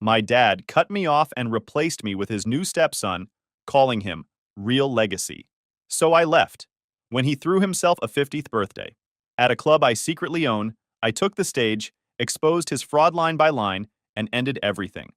My dad cut me off and replaced me with his new stepson, calling him Real Legacy. So I left. When he threw himself a 50th birthday. At a club I secretly own, I took the stage, exposed his fraud line by line, and ended everything.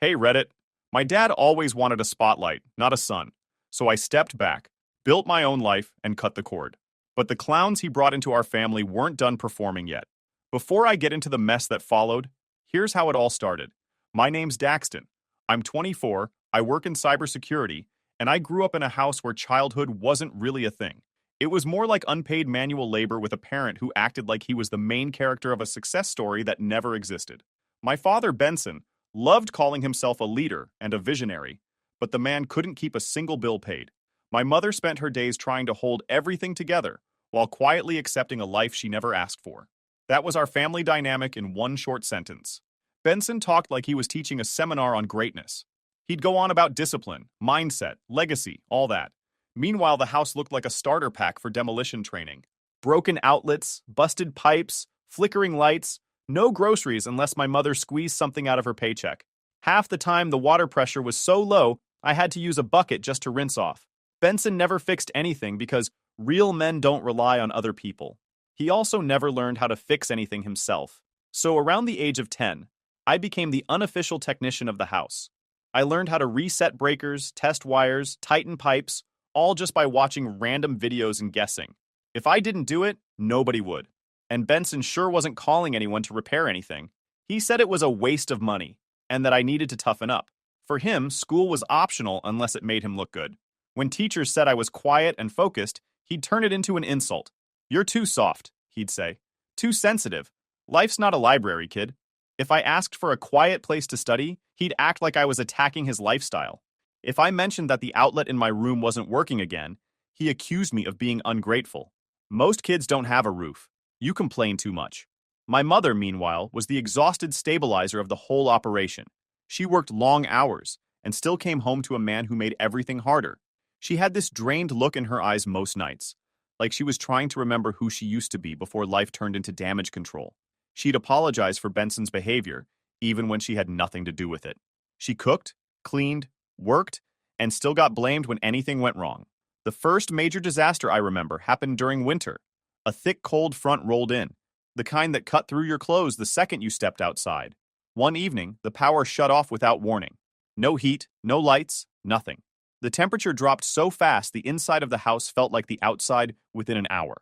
Hey Reddit, my dad always wanted a spotlight, not a son. So I stepped back, built my own life, and cut the cord. But the clowns he brought into our family weren't done performing yet. Before I get into the mess that followed, here's how it all started. My name's Daxton. I'm 24, I work in cybersecurity, and I grew up in a house where childhood wasn't really a thing. It was more like unpaid manual labor with a parent who acted like he was the main character of a success story that never existed. My father, Benson, loved calling himself a leader and a visionary, but the man couldn't keep a single bill paid. My mother spent her days trying to hold everything together while quietly accepting a life she never asked for. That was our family dynamic in one short sentence. Benson talked like he was teaching a seminar on greatness. He'd go on about discipline, mindset, legacy, all that. Meanwhile, the house looked like a starter pack for demolition training. Broken outlets, busted pipes, flickering lights, no groceries unless my mother squeezed something out of her paycheck. Half the time, the water pressure was so low, I had to use a bucket just to rinse off. Benson never fixed anything because real men don't rely on other people. He also never learned how to fix anything himself. So around the age of 10, I became the unofficial technician of the house. I learned how to reset breakers, test wires, tighten pipes, all just by watching random videos and guessing. If I didn't do it, nobody would. And Benson sure wasn't calling anyone to repair anything. He said it was a waste of money, and that I needed to toughen up. For him, school was optional unless it made him look good. When teachers said I was quiet and focused, he'd turn it into an insult. "You're too soft," he'd say. "Too sensitive. Life's not a library, kid." If I asked for a quiet place to study, he'd act like I was attacking his lifestyle. If I mentioned that the outlet in my room wasn't working again, he accused me of being ungrateful. Most kids don't have a roof. You complain too much. My mother, meanwhile, was the exhausted stabilizer of the whole operation. She worked long hours and still came home to a man who made everything harder. She had this drained look in her eyes most nights, like she was trying to remember who she used to be before life turned into damage control. She'd apologize for Benson's behavior, even when she had nothing to do with it. She cooked, cleaned, worked, and still got blamed when anything went wrong. The first major disaster I remember happened during winter. A thick cold front rolled in, the kind that cut through your clothes the second you stepped outside. One evening, the power shut off without warning. No heat, no lights, nothing. The temperature dropped so fast the inside of the house felt like the outside within an hour.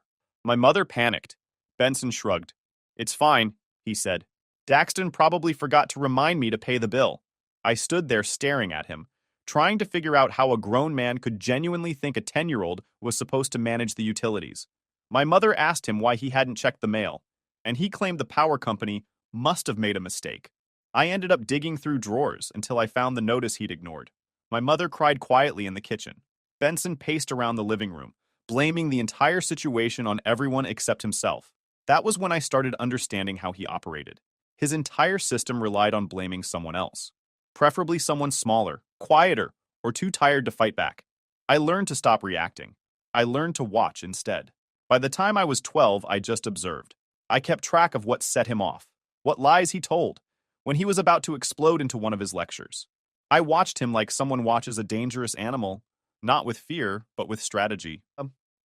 My mother panicked. Benson shrugged. "It's fine," he said. "Daxton probably forgot to remind me to pay the bill." I stood there staring at him, trying to figure out how a grown man could genuinely think a 10-year-old was supposed to manage the utilities. My mother asked him why he hadn't checked the mail, and he claimed the power company must have made a mistake. I ended up digging through drawers until I found the notice he'd ignored. My mother cried quietly in the kitchen. Benson paced around the living room, blaming the entire situation on everyone except himself. That was when I started understanding how he operated. His entire system relied on blaming someone else, preferably someone smaller, quieter, or too tired to fight back. I learned to stop reacting. I learned to watch instead. By the time I was 12, I just observed. I kept track of what set him off, what lies he told, when he was about to explode into one of his lectures. I watched him like someone watches a dangerous animal, not with fear, but with strategy.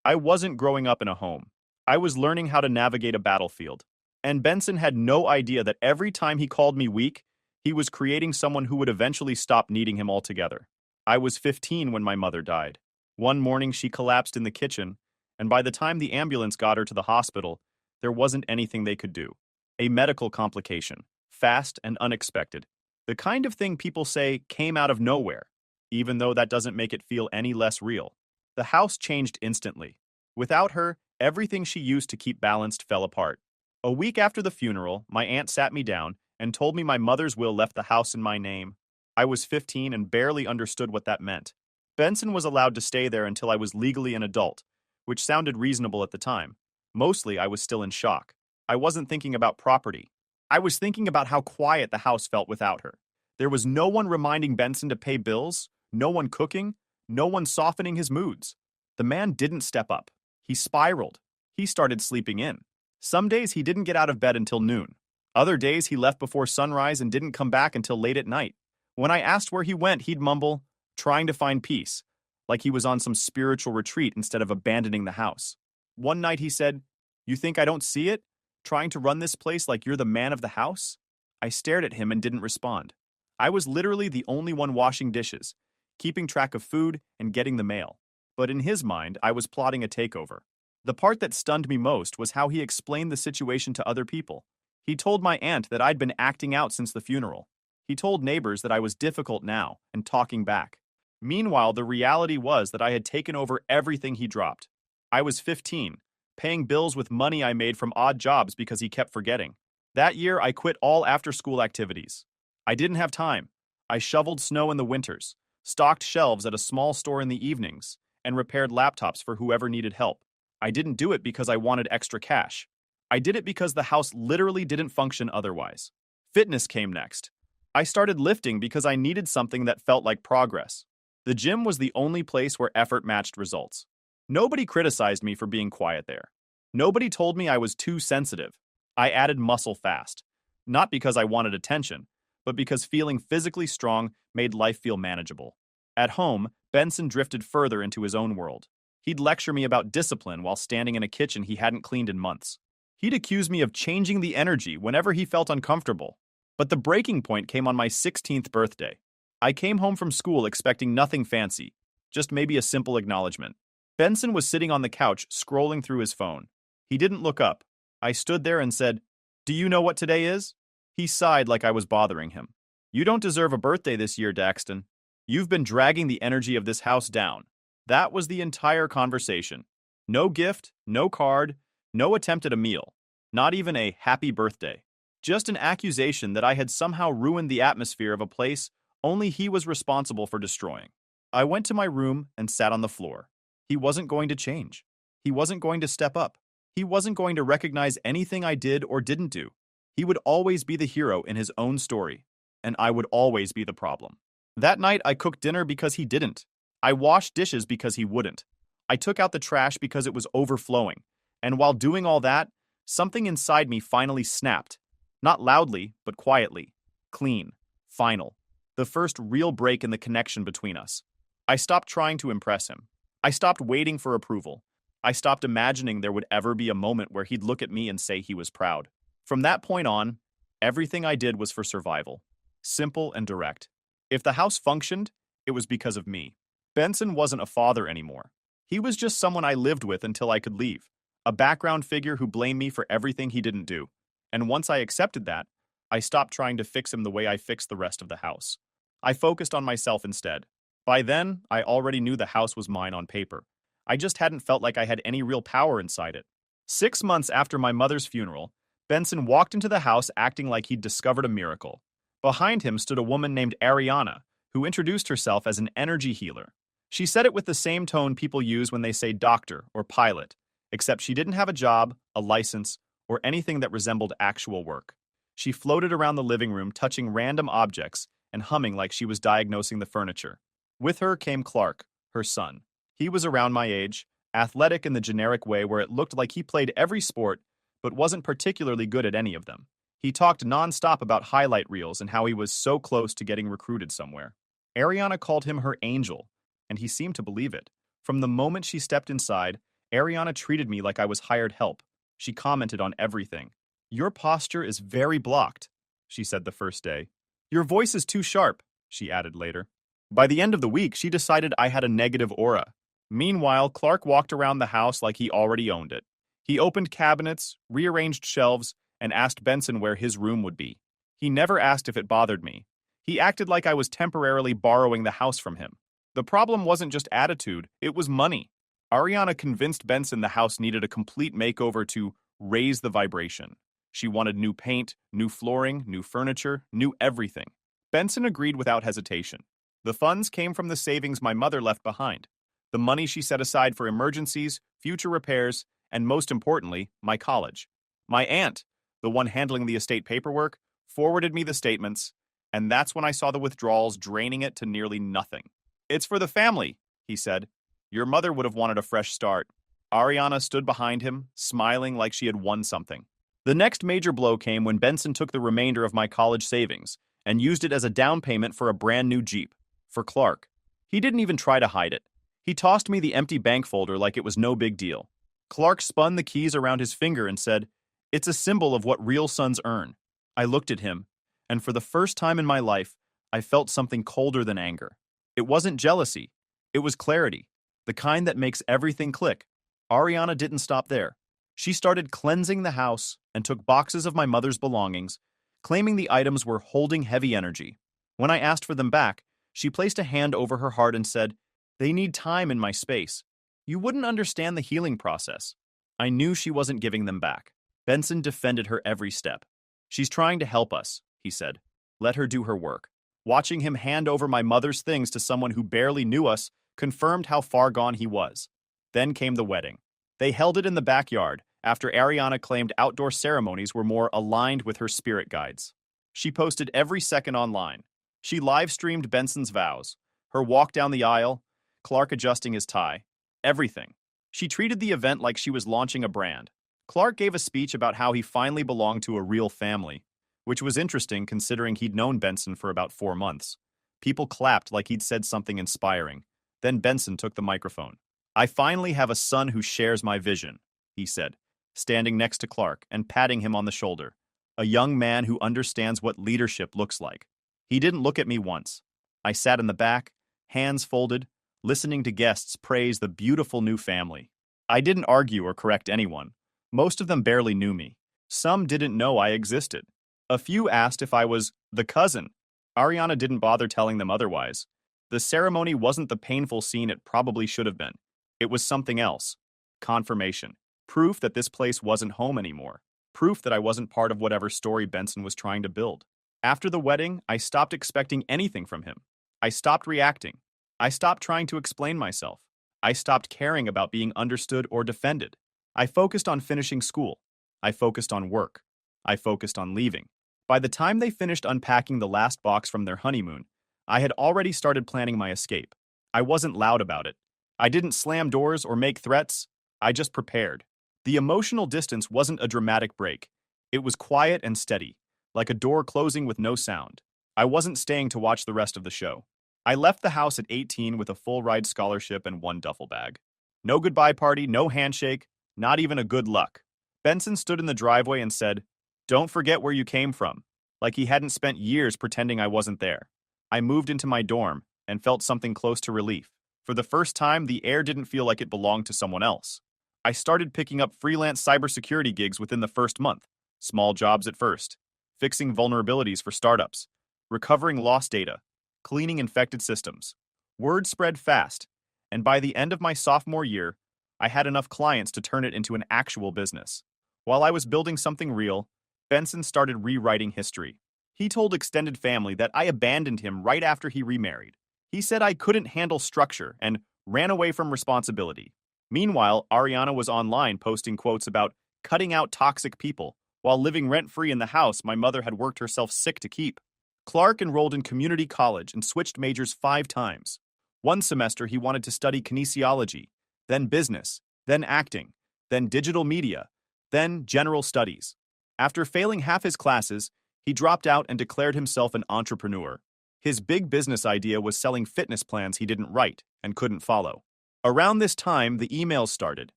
I wasn't growing up in a home. I was learning how to navigate a battlefield. And Benson had no idea that every time he called me weak, he was creating someone who would eventually stop needing him altogether. I was 15 when my mother died. One morning she collapsed in the kitchen, and by the time the ambulance got her to the hospital, there wasn't anything they could do. A medical complication, fast and unexpected. The kind of thing people say came out of nowhere, even though that doesn't make it feel any less real. The house changed instantly. Without her, everything she used to keep balanced fell apart. A week after the funeral, my aunt sat me down and told me my mother's will left the house in my name. I was 15 and barely understood what that meant. Benson was allowed to stay there until I was legally an adult, which sounded reasonable at the time. Mostly, I was still in shock. I wasn't thinking about property. I was thinking about how quiet the house felt without her. There was no one reminding Benson to pay bills, no one cooking, no one softening his moods. The man didn't step up. He spiraled. He started sleeping in. Some days he didn't get out of bed until noon. Other days, he left before sunrise and didn't come back until late at night. When I asked where he went, he'd mumble, trying to find peace, like he was on some spiritual retreat instead of abandoning the house. One night he said, "You think I don't see it? Trying to run this place like you're the man of the house?" I stared at him and didn't respond. I was literally the only one washing dishes, keeping track of food, and getting the mail. But in his mind, I was plotting a takeover. The part that stunned me most was how he explained the situation to other people. He told my aunt that I'd been acting out since the funeral. He told neighbors that I was difficult now and talking back. Meanwhile, the reality was that I had taken over everything he dropped. I was 15, paying bills with money I made from odd jobs because he kept forgetting. That year, I quit all after-school activities. I didn't have time. I shoveled snow in the winters, stocked shelves at a small store in the evenings, and repaired laptops for whoever needed help. I didn't do it because I wanted extra cash. I did it because the house literally didn't function otherwise. Fitness came next. I started lifting because I needed something that felt like progress. The gym was the only place where effort matched results. Nobody criticized me for being quiet there. Nobody told me I was too sensitive. I added muscle fast. Not because I wanted attention, but because feeling physically strong made life feel manageable. At home, Benson drifted further into his own world. He'd lecture me about discipline while standing in a kitchen he hadn't cleaned in months. He'd accuse me of changing the energy whenever he felt uncomfortable. But the breaking point came on my 16th birthday. I came home from school expecting nothing fancy, just maybe a simple acknowledgement. Benson was sitting on the couch scrolling through his phone. He didn't look up. I stood there and said, "Do you know what today is?" He sighed like I was bothering him. "You don't deserve a birthday this year, Daxton. You've been dragging the energy of this house down." That was the entire conversation. No gift, no card, no attempt at a meal, not even a happy birthday. Just an accusation that I had somehow ruined the atmosphere of a place only he was responsible for destroying. I went to my room and sat on the floor. He wasn't going to change. He wasn't going to step up. He wasn't going to recognize anything I did or didn't do. He would always be the hero in his own story, and I would always be the problem. That night, I cooked dinner because he didn't. I washed dishes because he wouldn't. I took out the trash because it was overflowing. And while doing all that, something inside me finally snapped. Not loudly, but quietly. Clean. Final. The first real break in the connection between us. I stopped trying to impress him. I stopped waiting for approval. I stopped imagining there would ever be a moment where he'd look at me and say he was proud. From that point on, everything I did was for survival. Simple and direct. If the house functioned, it was because of me. Benson wasn't a father anymore. He was just someone I lived with until I could leave. A background figure who blamed me for everything he didn't do. And once I accepted that, I stopped trying to fix him the way I fixed the rest of the house. I focused on myself instead. By then, I already knew the house was mine on paper. I just hadn't felt like I had any real power inside it. 6 months after my mother's funeral, Benson walked into the house acting like he'd discovered a miracle. Behind him stood a woman named Ariana, who introduced herself as an energy healer. She said it with the same tone people use when they say doctor or pilot, except she didn't have a job, a license, or anything that resembled actual work. She floated around the living room, touching random objects and humming like she was diagnosing the furniture. With her came Clark, her son. He was around my age, athletic in the generic way where it looked like he played every sport, but wasn't particularly good at any of them. He talked nonstop about highlight reels and how he was so close to getting recruited somewhere. Ariana called him her angel, and he seemed to believe it. From the moment she stepped inside, Ariana treated me like I was hired help. She commented on everything. "Your posture is very blocked," she said the first day. "Your voice is too sharp," she added later. By the end of the week, she decided I had a negative aura. Meanwhile, Clark walked around the house like he already owned it. He opened cabinets, rearranged shelves, and asked Benson where his room would be. He never asked if it bothered me. He acted like I was temporarily borrowing the house from him. The problem wasn't just attitude, it was money. Ariana convinced Benson the house needed a complete makeover to raise the vibration. She wanted new paint, new flooring, new furniture, new everything. Benson agreed without hesitation. The funds came from the savings my mother left behind, the money she set aside for emergencies, future repairs, and most importantly, my college. My aunt, the one handling the estate paperwork, forwarded me the statements, and that's when I saw the withdrawals draining it to nearly nothing. "It's for the family," he said. "Your mother would have wanted a fresh start." Ariana stood behind him, smiling like she had won something. The next major blow came when Benson took the remainder of my college savings and used it as a down payment for a brand new Jeep. For Clark. He didn't even try to hide it. He tossed me the empty bank folder like it was no big deal. Clark spun the keys around his finger and said, "It's a symbol of what real sons earn." I looked at him, and for the first time in my life, I felt something colder than anger. It wasn't jealousy. It was clarity, the kind that makes everything click. Ariana didn't stop there. She started cleansing the house and took boxes of my mother's belongings, claiming the items were holding heavy energy. When I asked for them back, she placed a hand over her heart and said, "They need time in my space. You wouldn't understand the healing process." I knew she wasn't giving them back. Benson defended her every step. "She's trying to help us," he said. "Let her do her work." Watching him hand over my mother's things to someone who barely knew us confirmed how far gone he was. Then came the wedding. They held it in the backyard after Ariana claimed outdoor ceremonies were more aligned with her spirit guides. She posted every second online. She live-streamed Benson's vows, her walk down the aisle, Clark adjusting his tie, everything. She treated the event like she was launching a brand. Clark gave a speech about how he finally belonged to a real family, which was interesting considering he'd known Benson for about 4 months. People clapped like he'd said something inspiring. Then Benson took the microphone. "I finally have a son who shares my vision," he said, standing next to Clark and patting him on the shoulder. "A young man who understands what leadership looks like." He didn't look at me once. I sat in the back, hands folded, listening to guests praise the beautiful new family. I didn't argue or correct anyone. Most of them barely knew me. Some didn't know I existed. A few asked if I was the cousin. Ariana didn't bother telling them otherwise. The ceremony wasn't the painful scene it probably should have been. It was something else. Confirmation. Proof that this place wasn't home anymore. Proof that I wasn't part of whatever story Benson was trying to build. After the wedding, I stopped expecting anything from him. I stopped reacting. I stopped trying to explain myself. I stopped caring about being understood or defended. I focused on finishing school. I focused on work. I focused on leaving. By the time they finished unpacking the last box from their honeymoon, I had already started planning my escape. I wasn't loud about it. I didn't slam doors or make threats. I just prepared. The emotional distance wasn't a dramatic break. It was quiet and steady, like a door closing with no sound. I wasn't staying to watch the rest of the show. I left the house at 18 with a full-ride scholarship and one duffel bag. No goodbye party, no handshake, not even a good luck. Benson stood in the driveway and said, "Don't forget where you came from," like he hadn't spent years pretending I wasn't there. I moved into my dorm and felt something close to relief. For the first time, the air didn't feel like it belonged to someone else. I started picking up freelance cybersecurity gigs within the first month. Small jobs at first. Fixing vulnerabilities for startups. Recovering lost data. Cleaning infected systems. Word spread fast, and by the end of my sophomore year, I had enough clients to turn it into an actual business. While I was building something real, Benson started rewriting history. He told extended family that I abandoned him right after he remarried. He said I couldn't handle structure and ran away from responsibility. Meanwhile, Ariana was online posting quotes about cutting out toxic people while living rent-free in the house my mother had worked herself sick to keep. Clark enrolled in community college and switched majors 5 times. One semester he wanted to study kinesiology, then business, then acting, then digital media, then general studies. After failing half his classes, he dropped out and declared himself an entrepreneur. His big business idea was selling fitness plans he didn't write and couldn't follow. Around this time, the emails started.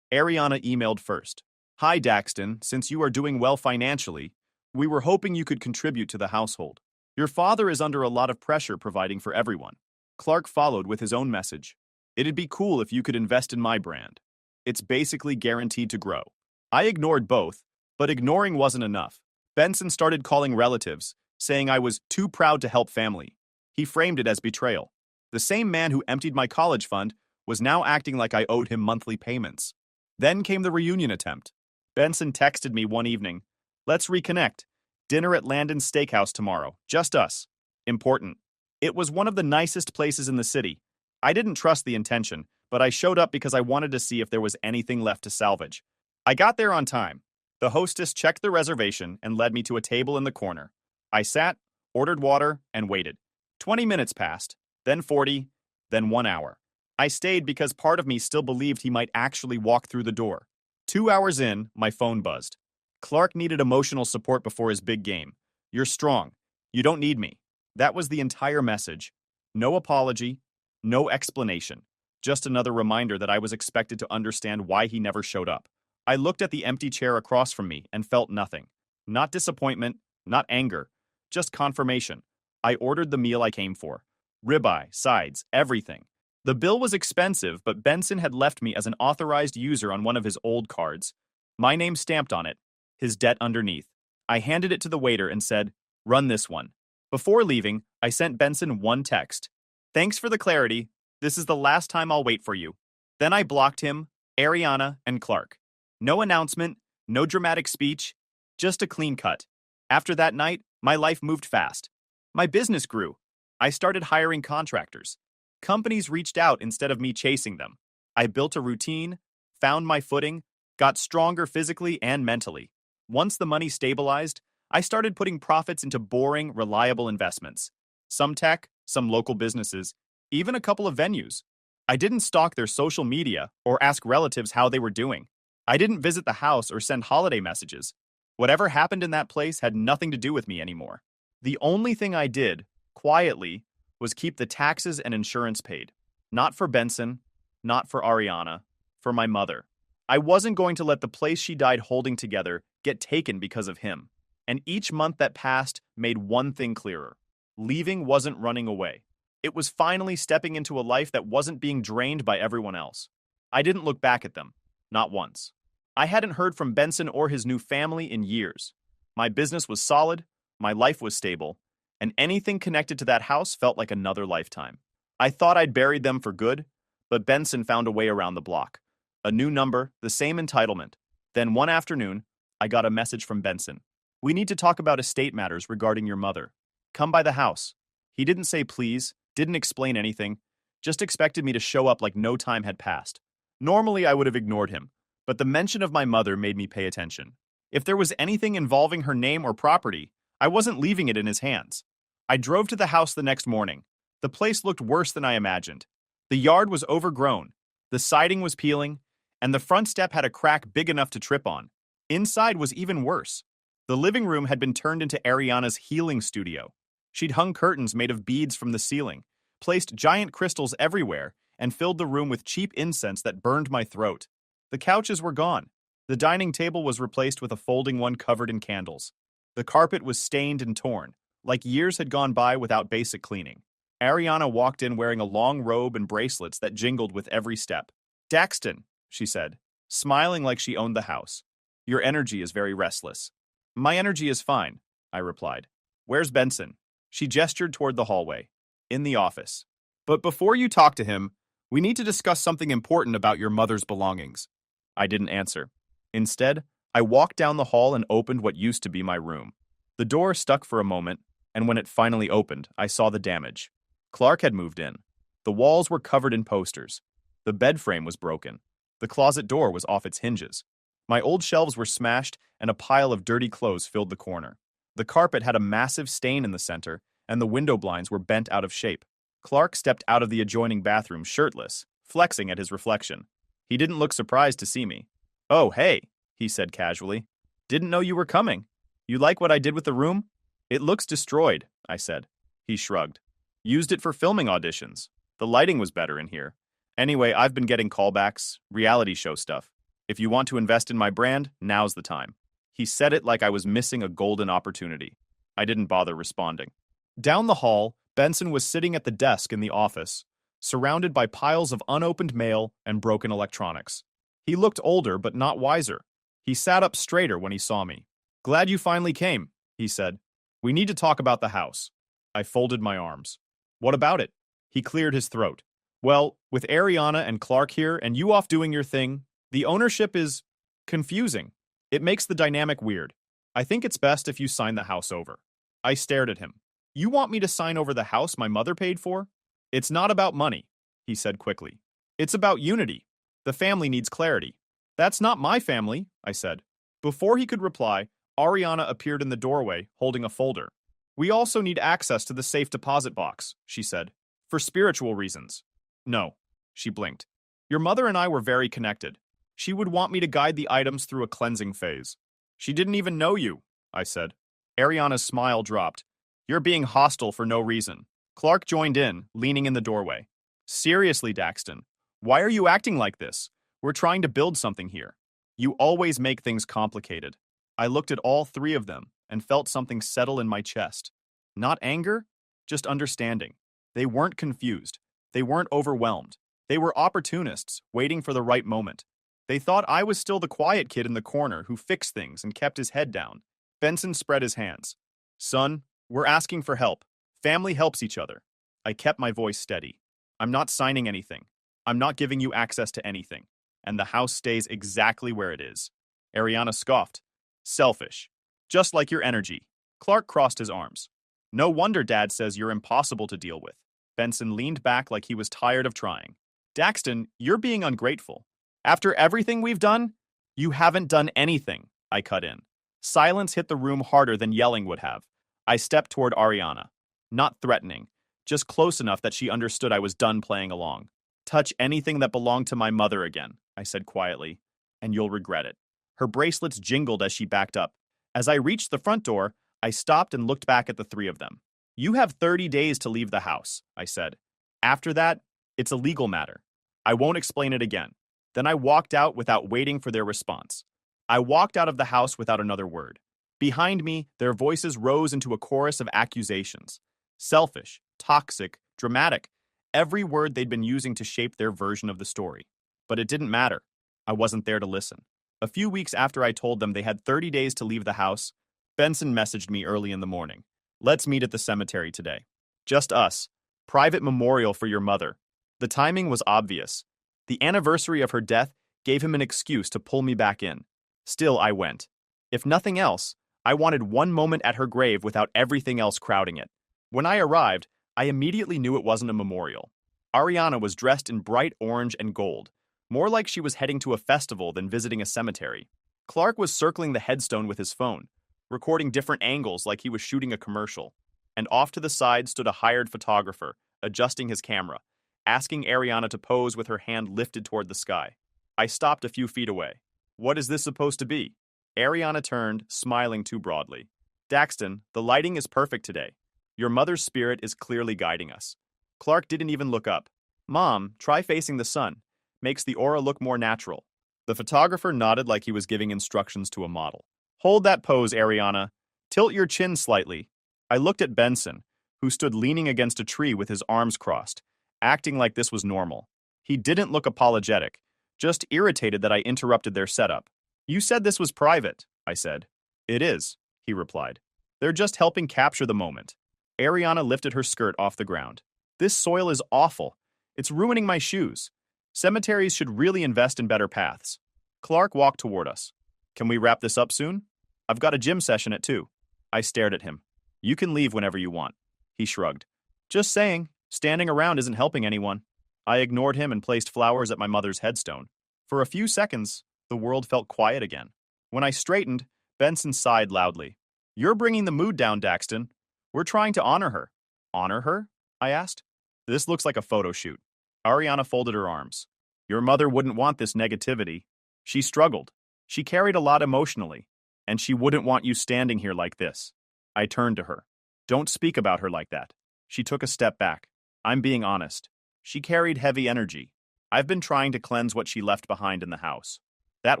Ariana emailed first. "Hi Daxton, since you are doing well financially, we were hoping you could contribute to the household. Your father is under a lot of pressure providing for everyone." Clark followed with his own message. "It'd be cool if you could invest in my brand. It's basically guaranteed to grow." I ignored both, but ignoring wasn't enough. Benson started calling relatives, saying I was too proud to help family. He framed it as betrayal. The same man who emptied my college fund was now acting like I owed him monthly payments. Then came the reunion attempt. Benson texted me one evening, "Let's reconnect. Dinner at Landon's Steakhouse tomorrow. Just us. Important." It was one of the nicest places in the city. I didn't trust the intention, but I showed up because I wanted to see if there was anything left to salvage. I got there on time. The hostess checked the reservation and led me to a table in the corner. I sat, ordered water, and waited. 20 minutes passed, then 40, then 1 hour. I stayed because part of me still believed he might actually walk through the door. 2 hours in, my phone buzzed. Clark needed emotional support before his big game. You're strong. You don't need me. That was the entire message. No apology, no explanation. Just another reminder that I was expected to understand why he never showed up. I looked at the empty chair across from me and felt nothing. Not disappointment, not anger, just confirmation. I ordered the meal I came for. Ribeye, sides, everything. The bill was expensive, but Benson had left me as an authorized user on one of his old cards. My name stamped on it, his debt underneath. I handed it to the waiter and said, "Run this one." Before leaving, I sent Benson one text. "Thanks for the clarity. This is the last time I'll wait for you." Then I blocked him, Ariana, and Clark. No announcement, no dramatic speech, just a clean cut. After that night, my life moved fast. My business grew. I started hiring contractors. Companies reached out instead of me chasing them. I built a routine, found my footing, got stronger physically and mentally. Once the money stabilized, I started putting profits into boring, reliable investments. Some tech, some local businesses, even a couple of venues. I didn't stalk their social media or ask relatives how they were doing. I didn't visit the house or send holiday messages. Whatever happened in that place had nothing to do with me anymore. The only thing I did, quietly, was keep the taxes and insurance paid. Not for Benson, not for Ariana, for my mother. I wasn't going to let the place she died holding together get taken because of him. And each month that passed made one thing clearer. Leaving wasn't running away. It was finally stepping into a life that wasn't being drained by everyone else. I didn't look back at them. Not once. I hadn't heard from Benson or his new family in years. My business was solid, my life was stable, and anything connected to that house felt like another lifetime. I thought I'd buried them for good, but Benson found a way around the block. A new number, the same entitlement. Then one afternoon, I got a message from Benson. "We need to talk about estate matters regarding your mother. Come by the house." He didn't say please, didn't explain anything, just expected me to show up like no time had passed. Normally, I would have ignored him, but the mention of my mother made me pay attention. If there was anything involving her name or property, I wasn't leaving it in his hands. I drove to the house the next morning. The place looked worse than I imagined. The yard was overgrown, the siding was peeling, and the front step had a crack big enough to trip on. Inside was even worse. The living room had been turned into Ariana's healing studio. She'd hung curtains made of beads from the ceiling, placed giant crystals everywhere, and filled the room with cheap incense that burned my throat. The couches were gone. The dining table was replaced with a folding one covered in candles. The carpet was stained and torn, like years had gone by without basic cleaning. Ariana walked in wearing a long robe and bracelets that jingled with every step. "Daxton," she said, smiling like she owned the house. "Your energy is very restless." "My energy is fine," I replied. "Where's Benson?" She gestured toward the hallway. "In the office. But before you talk to him, we need to discuss something important about your mother's belongings." I didn't answer. Instead, I walked down the hall and opened what used to be my room. The door stuck for a moment, and when it finally opened, I saw the damage. Clark had moved in. The walls were covered in posters. The bed frame was broken. The closet door was off its hinges. My old shelves were smashed, and a pile of dirty clothes filled the corner. The carpet had a massive stain in the center, and the window blinds were bent out of shape. Clark stepped out of the adjoining bathroom shirtless, flexing at his reflection. He didn't look surprised to see me. "Oh, hey," he said casually. "Didn't know you were coming. You like what I did with the room?" "It looks destroyed," I said. He shrugged. "Used it for filming auditions. The lighting was better in here. Anyway, I've been getting callbacks, reality show stuff. If you want to invest in my brand, now's the time." He said it like I was missing a golden opportunity. I didn't bother responding. Down the hall, Benson was sitting at the desk in the office, surrounded by piles of unopened mail and broken electronics. He looked older, but not wiser. He sat up straighter when he saw me. "Glad you finally came," he said. "We need to talk about the house." I folded my arms. "What about it?" He cleared his throat. "Well, with Ariana and Clark here and you off doing your thing, the ownership is confusing. It makes the dynamic weird. I think it's best if you sign the house over." I stared at him. "You want me to sign over the house my mother paid for?" "It's not about money," he said quickly. "It's about unity. The family needs clarity." "That's not my family," I said. Before he could reply, Ariana appeared in the doorway, holding a folder. "We also need access to the safe deposit box," she said. "For spiritual reasons." "No," she blinked. "Your mother and I were very connected. She would want me to guide the items through a cleansing phase." She didn't even know you, I said. Ariana's smile dropped. You're being hostile for no reason. Clark joined in, leaning in the doorway. Seriously, Daxton, why are you acting like this? We're trying to build something here. You always make things complicated. I looked at all three of them and felt something settle in my chest. Not anger, just understanding. They weren't confused. They weren't overwhelmed. They were opportunists, waiting for the right moment. They thought I was still the quiet kid in the corner who fixed things and kept his head down. Benson spread his hands. Son, we're asking for help. Family helps each other. I kept my voice steady. I'm not signing anything. I'm not giving you access to anything. And the house stays exactly where it is. Ariana scoffed. Selfish. Just like your energy. Clark crossed his arms. No wonder Dad says you're impossible to deal with. Benson leaned back like he was tired of trying. Daxton, you're being ungrateful. After everything we've done, you haven't done anything, I cut in. Silence hit the room harder than yelling would have. I stepped toward Ariana. Not threatening, just close enough that she understood I was done playing along. Touch anything that belonged to my mother again, I said quietly, and you'll regret it. Her bracelets jingled as she backed up. As I reached the front door, I stopped and looked back at the three of them. You have 30 days to leave the house, I said. After that, it's a legal matter. I won't explain it again. Then I walked out without waiting for their response. I walked out of the house without another word. Behind me, their voices rose into a chorus of accusations. Selfish, toxic, dramatic, every word they'd been using to shape their version of the story. But it didn't matter. I wasn't there to listen. A few weeks after I told them they had 30 days to leave the house, Benson messaged me early in the morning. Let's meet at the cemetery today. Just us. Private memorial for your mother. The timing was obvious. The anniversary of her death gave him an excuse to pull me back in. Still, I went. If nothing else, I wanted one moment at her grave without everything else crowding it. When I arrived, I immediately knew it wasn't a memorial. Ariana was dressed in bright orange and gold, more like she was heading to a festival than visiting a cemetery. Clark was circling the headstone with his phone, recording different angles like he was shooting a commercial. And off to the side stood a hired photographer, adjusting his camera, asking Ariana to pose with her hand lifted toward the sky. I stopped a few feet away. What is this supposed to be? Ariana turned, smiling too broadly. Daxton, the lighting is perfect today. Your mother's spirit is clearly guiding us. Clark didn't even look up. Mom, try facing the sun. Makes the aura look more natural. The photographer nodded like he was giving instructions to a model. Hold that pose, Ariana. Tilt your chin slightly. I looked at Benson, who stood leaning against a tree with his arms crossed, acting like this was normal. He didn't look apologetic, just irritated that I interrupted their setup. You said this was private, I said. It is, he replied. They're just helping capture the moment. Ariana lifted her skirt off the ground. This soil is awful. It's ruining my shoes. Cemeteries should really invest in better paths. Clark walked toward us. Can we wrap this up soon? I've got a gym session at 2. I stared at him. You can leave whenever you want. He shrugged. Just saying, standing around isn't helping anyone. I ignored him and placed flowers at my mother's headstone. For a few seconds, the world felt quiet again. When I straightened, Benson sighed loudly. You're bringing the mood down, Daxton. We're trying to honor her. Honor her? I asked. This looks like a photo shoot. Ariana folded her arms. Your mother wouldn't want this negativity. She struggled. She carried a lot emotionally, and she wouldn't want you standing here like this. I turned to her. Don't speak about her like that. She took a step back. I'm being honest. She carried heavy energy. I've been trying to cleanse what she left behind in the house. That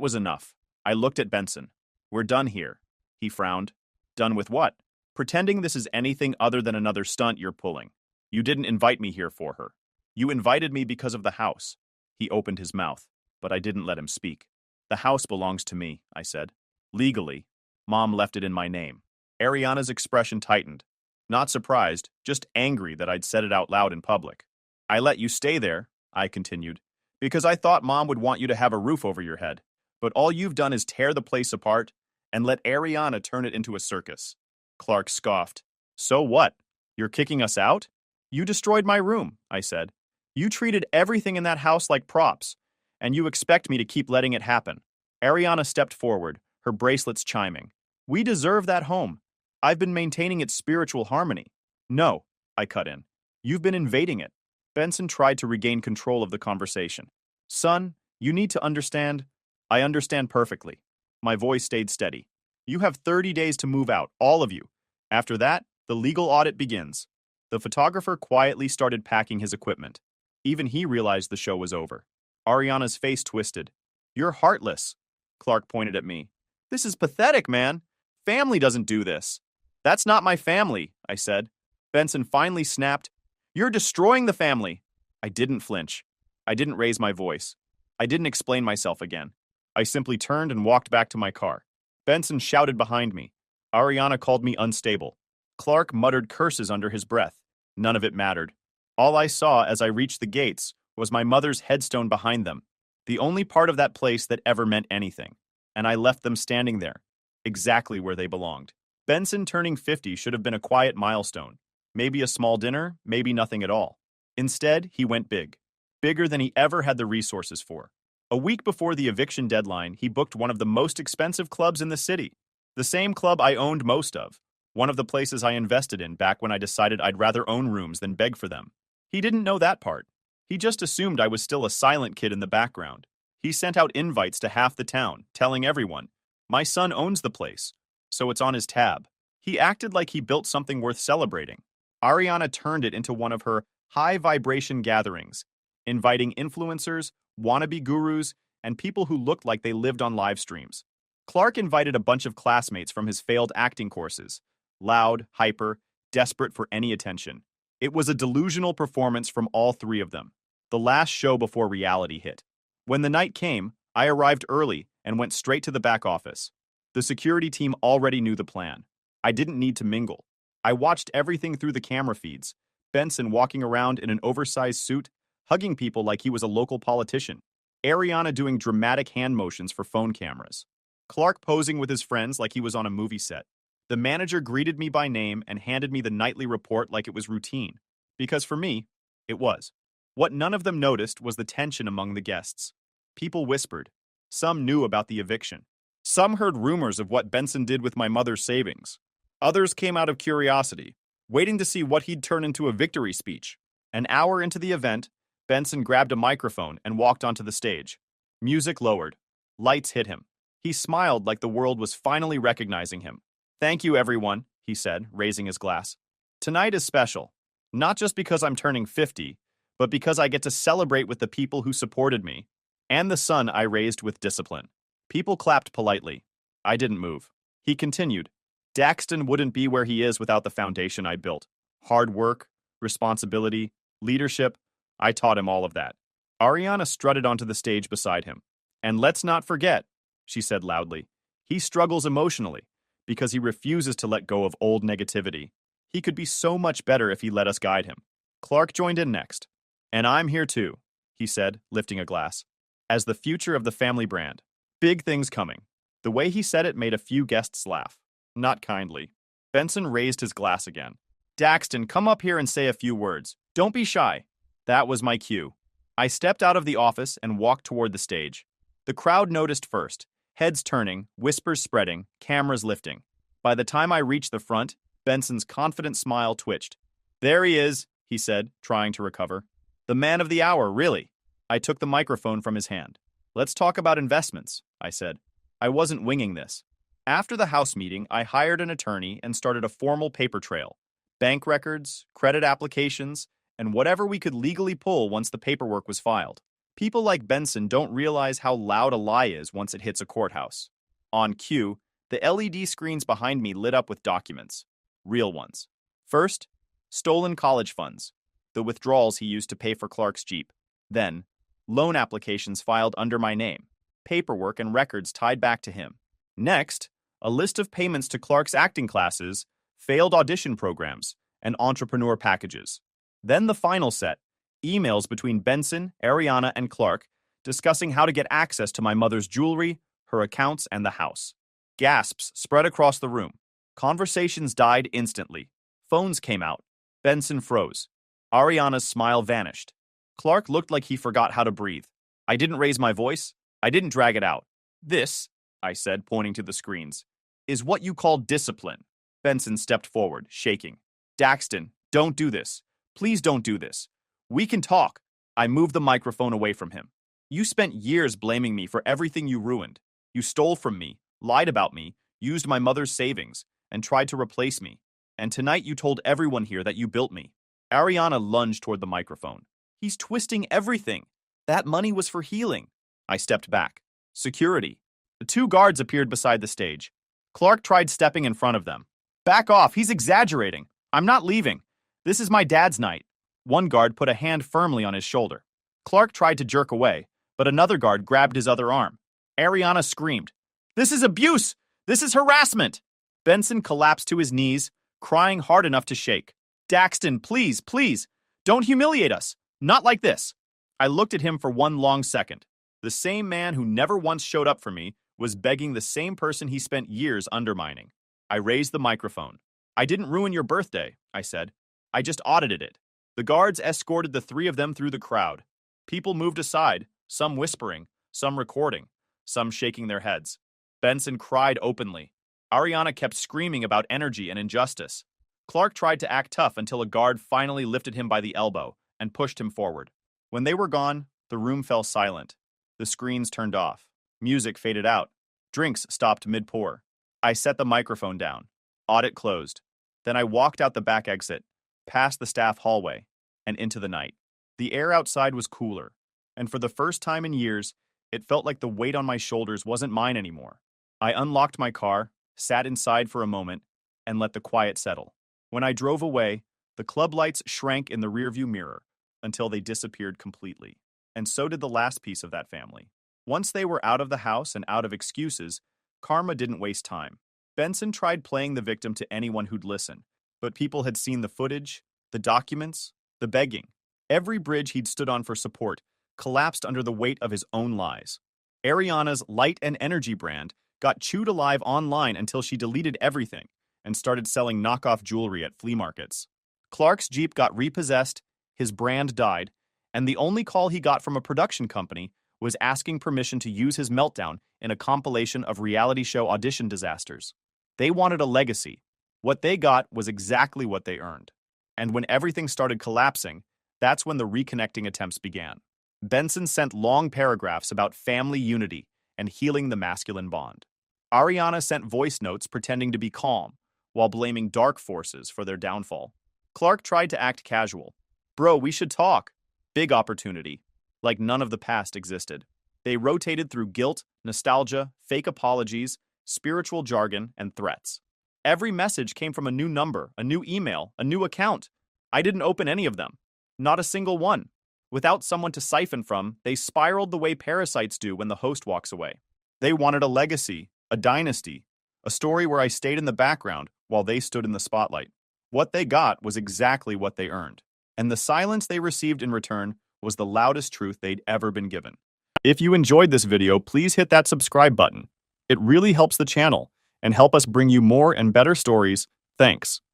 was enough. I looked at Benson. We're done here. He frowned. Done with what? Pretending this is anything other than another stunt you're pulling. You didn't invite me here for her. You invited me because of the house. He opened his mouth, but I didn't let him speak. The house belongs to me, I said. Legally. Mom left it in my name. Ariana's expression tightened. Not surprised, just angry that I'd said it out loud in public. I let you stay there, I continued, because I thought Mom would want you to have a roof over your head. But all you've done is tear the place apart and let Ariana turn it into a circus. Clark scoffed. So what? You're kicking us out? You destroyed my room, I said. You treated everything in that house like props, and you expect me to keep letting it happen. Ariana stepped forward, her bracelets chiming. We deserve that home. I've been maintaining its spiritual harmony. No, I cut in. You've been invading it. Benson tried to regain control of the conversation. Son, you need to understand. I understand perfectly. My voice stayed steady. You have 30 days to move out, all of you. After that, the legal audit begins. The photographer quietly started packing his equipment. Even he realized the show was over. Ariana's face twisted. You're heartless. Clark pointed at me. This is pathetic, man. Family doesn't do this. That's not my family, I said. Benson finally snapped. You're destroying the family. I didn't flinch. I didn't raise my voice. I didn't explain myself again. I simply turned and walked back to my car. Benson shouted behind me. Ariana called me unstable. Clark muttered curses under his breath. None of it mattered. All I saw as I reached the gates was my mother's headstone behind them, the only part of that place that ever meant anything. And I left them standing there, exactly where they belonged. Benson turning 50 should have been a quiet milestone. Maybe a small dinner, maybe nothing at all. Instead, he went big. Bigger than he ever had the resources for. A week before the eviction deadline, he booked one of the most expensive clubs in the city. The same club I owned most of. One of the places I invested in back when I decided I'd rather own rooms than beg for them. He didn't know that part. He just assumed I was still a silent kid in the background. He sent out invites to half the town, telling everyone, my son owns the place, so it's on his tab. He acted like he built something worth celebrating. Ariana turned it into one of her high-vibration gatherings, inviting influencers, wannabe gurus, and people who looked like they lived on live streams. Clark invited a bunch of classmates from his failed acting courses, loud, hyper, desperate for any attention. It was a delusional performance from all three of them, the last show before reality hit. When the night came, I arrived early and went straight to the back office. The security team already knew the plan. I didn't need to mingle. I watched everything through the camera feeds, Benson walking around in an oversized suit, hugging people like he was a local politician, Ariana doing dramatic hand motions for phone cameras, Clark posing with his friends like he was on a movie set. The manager greeted me by name and handed me the nightly report like it was routine. Because for me, it was. What none of them noticed was the tension among the guests. People whispered. Some knew about the eviction. Some heard rumors of what Benson did with my mother's savings. Others came out of curiosity, waiting to see what he'd turn into a victory speech. An hour into the event, Benson grabbed a microphone and walked onto the stage. Music lowered. Lights hit him. He smiled like the world was finally recognizing him. Thank you, everyone, he said, raising his glass. Tonight is special, not just because I'm turning 50, but because I get to celebrate with the people who supported me, and the son I raised with discipline. People clapped politely. I didn't move. He continued. Daxton wouldn't be where he is without the foundation I built. Hard work, responsibility, leadership. I taught him all of that. Ariana strutted onto the stage beside him. And let's not forget, she said loudly, he struggles emotionally because he refuses to let go of old negativity. He could be so much better if he let us guide him. Clark joined in next. And I'm here too, he said, lifting a glass. As the future of the family brand. Big things coming. The way he said it made a few guests laugh. Not kindly. Benson raised his glass again. Daxton, come up here and say a few words. Don't be shy. That was my cue. I stepped out of the office and walked toward the stage. The crowd noticed first, heads turning, whispers spreading, cameras lifting. By the time I reached the front, Benson's confident smile twitched. There he is, he said, trying to recover. The man of the hour, really. I took the microphone from his hand. Let's talk about investments, I said. I wasn't winging this. After the House meeting, I hired an attorney and started a formal paper trail. Bank records, credit applications, and whatever we could legally pull once the paperwork was filed. People like Benson don't realize how loud a lie is once it hits a courthouse. On cue, the LED screens behind me lit up with documents. Real ones. First, stolen college funds, the withdrawals he used to pay for Clark's Jeep. Then, loan applications filed under my name, paperwork and records tied back to him. Next, a list of payments to Clark's acting classes, failed audition programs, and entrepreneur packages. Then the final set, emails between Benson, Ariana, and Clark discussing how to get access to my mother's jewelry, her accounts, and the house. Gasps spread across the room. Conversations died instantly. Phones came out. Benson froze. Ariana's smile vanished. Clark looked like he forgot how to breathe. I didn't raise my voice. I didn't drag it out. This, I said, pointing to the screens, is what you call discipline. Benson stepped forward, shaking. Daxton, don't do this. Please don't do this. We can talk. I moved the microphone away from him. You spent years blaming me for everything you ruined. You stole from me, lied about me, used my mother's savings, and tried to replace me. And tonight you told everyone here that you built me. Ariana lunged toward the microphone. He's twisting everything. That money was for healing. I stepped back. Security. The two guards appeared beside the stage. Clark tried stepping in front of them. Back off, he's exaggerating. I'm not leaving. This is my dad's night. One guard put a hand firmly on his shoulder. Clark tried to jerk away, but another guard grabbed his other arm. Ariana screamed, "This is abuse! This is harassment!" Benson collapsed to his knees, crying hard enough to shake. "Daxton, please, please, don't humiliate us. Not like this." I looked at him for one long second. The same man who never once showed up for me was begging the same person he spent years undermining. I raised the microphone. "I didn't ruin your birthday," I said. "I just audited it." The guards escorted the three of them through the crowd. People moved aside, some whispering, some recording, some shaking their heads. Benson cried openly. Ariana kept screaming about energy and injustice. Clark tried to act tough until a guard finally lifted him by the elbow and pushed him forward. When they were gone, the room fell silent. The screens turned off. Music faded out. Drinks stopped mid-pour. I set the microphone down. Audit closed. Then I walked out the back exit, past the staff hallway, and into the night. The air outside was cooler, and for the first time in years, it felt like the weight on my shoulders wasn't mine anymore. I unlocked my car, sat inside for a moment, and let the quiet settle. When I drove away, the club lights shrank in the rearview mirror until they disappeared completely. And so did the last piece of that family. Once they were out of the house and out of excuses, karma didn't waste time. Benson tried playing the victim to anyone who'd listen, but people had seen the footage, the documents, the begging. Every bridge he'd stood on for support collapsed under the weight of his own lies. Ariana's light and energy brand got chewed alive online until she deleted everything and started selling knockoff jewelry at flea markets. Clark's Jeep got repossessed, his brand died, and the only call he got from a production company was asking permission to use his meltdown in a compilation of reality show audition disasters. They wanted a legacy. What they got was exactly what they earned. And when everything started collapsing, that's when the reconnecting attempts began. Benson sent long paragraphs about family unity and healing the masculine bond. Ariana sent voice notes pretending to be calm, while blaming dark forces for their downfall. Clark tried to act casual. "Bro, we should talk." Big opportunity. Like none of the past existed. They rotated through guilt, nostalgia, fake apologies, spiritual jargon, and threats. Every message came from a new number, a new email, a new account. I didn't open any of them. Not a single one. Without someone to siphon from, they spiraled the way parasites do when the host walks away. They wanted a legacy, a dynasty, a story where I stayed in the background while they stood in the spotlight. What they got was exactly what they earned. And the silence they received in return was the loudest truth they'd ever been given. If you enjoyed this video, please hit that subscribe button. It really helps the channel and help us bring you more and better stories. Thanks.